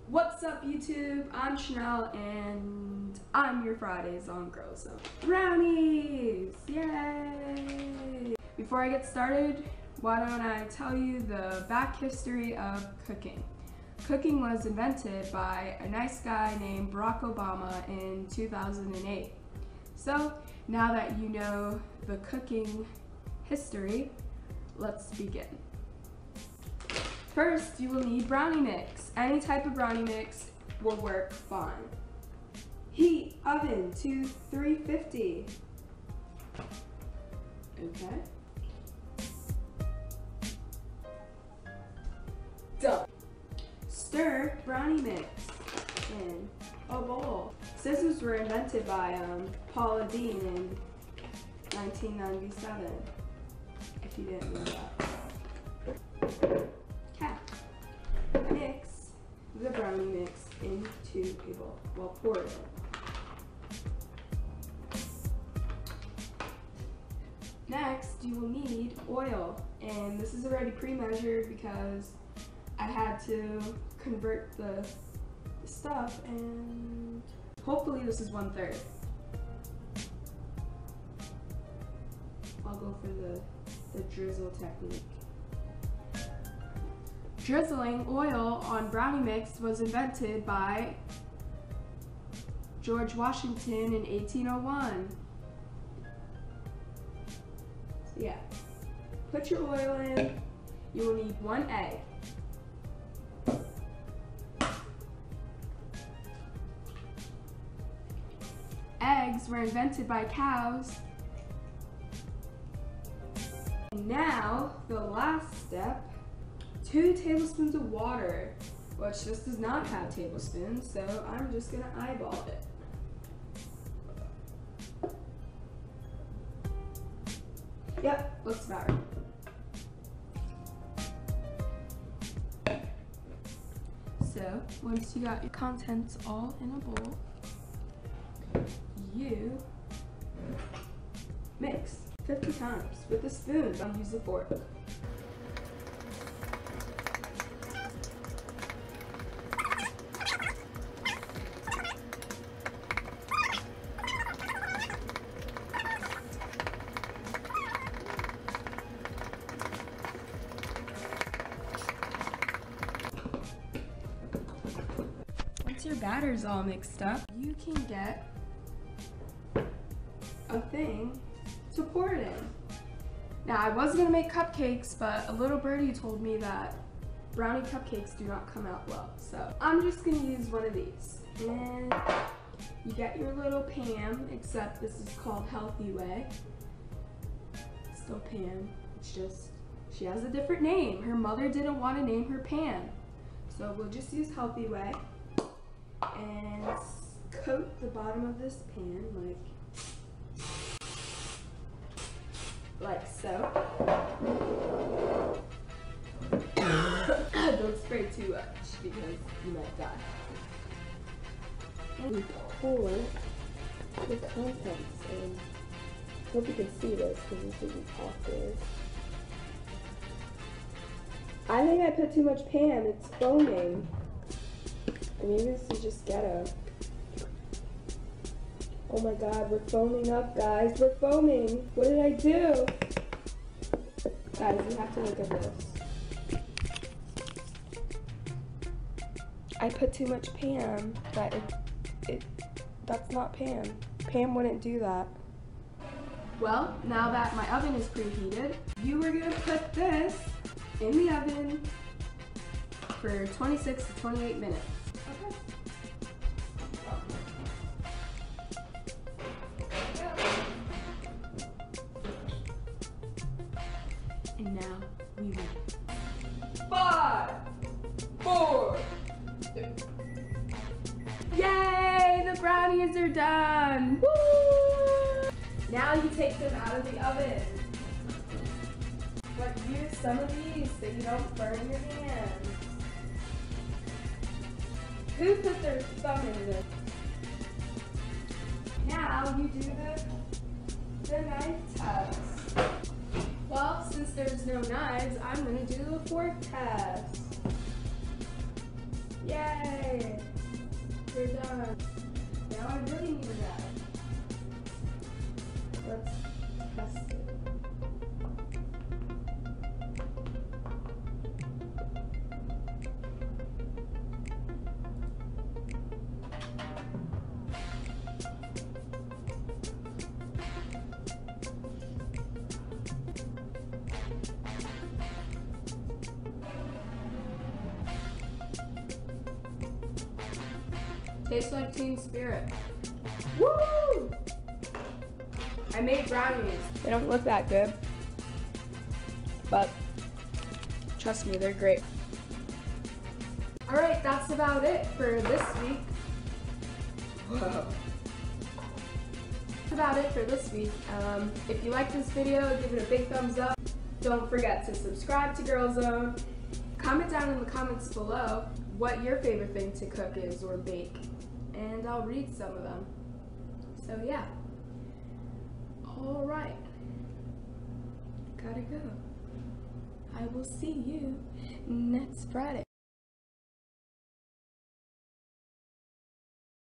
What's up YouTube? I'm Chanel and I'm your Fridays on GirlZone. Brownies! Yay! Before I get started, why don't I tell you the back history of cooking. Cooking was invented by a nice guy named Barack Obama in 2008. So now that you know the cooking history, let's begin. First, you will need brownie mix. Any type of brownie mix will work fine. Heat oven to 350. Okay. Done. Stir brownie mix in a bowl. Scissors were invented by Paula Deen in 1997, if you didn't know that. Mix the brownie mix into a bowl. Well, pour it in. Next, you will need oil, and this is already pre-measured because I had to convert the stuff, and hopefully this is 1/3. I'll go for the drizzle technique. Drizzling oil on brownie mix was invented by George Washington in 1801. So yeah, put your oil in. You will need 1 egg. Eggs were invented by cows. And now, the last step. 2 tablespoons of water, which this does not have tablespoons, so I'm just gonna eyeball it. Yep, looks about right. So, once you got your contents all in a bowl, you mix 50 times with a spoon. Don't use a fork. Once your batter's all mixed up, you can get a thing to pour it in. Now, I was gonna make cupcakes, but a little birdie told me that brownie cupcakes do not come out well. So I'm just gonna use one of these. And you get your little Pam, except this is called Healthy Way. Still Pam, it's just, she has a different name. Her mother didn't want to name her Pam. So we'll just use Healthy Way. And coat the bottom of this pan like so. Don't spray too much because you might die. And pour the contents in. Hope you can see this because this isn't awkward. I think I put too much Pam. It's foaming. Maybe this is just ghetto. Oh my god, we're foaming up, guys. We're foaming. What did I do? Guys, you have to look at this. I put too much Pam, but that's not Pam. Pam wouldn't do that. Well, now that my oven is preheated, you are gonna put this in the oven for 26 to 28 minutes. And now we wait. 5, 4, 3. Yay! The brownies are done! Woo! Now you take them out of the oven. But use some of these so you don't burn your hands. Who put their thumb in this? Now you do the knife test. Well, since there's no knives, I'm going to do a fork test. Yay! They're done. Now I really need a bag. Let's test it. Tastes like Teen Spirit. Woo! I made brownies. They don't look that good, but trust me, they're great. All right, that's about it for this week. Whoa. That's about it for this week. If you like this video, give it a big thumbs up. Don't forget to subscribe to GirlZone. Comment down in the comments below what your favorite thing to cook is or bake, and I'll read some of them. So yeah. All right. Gotta go. I will see you next Friday.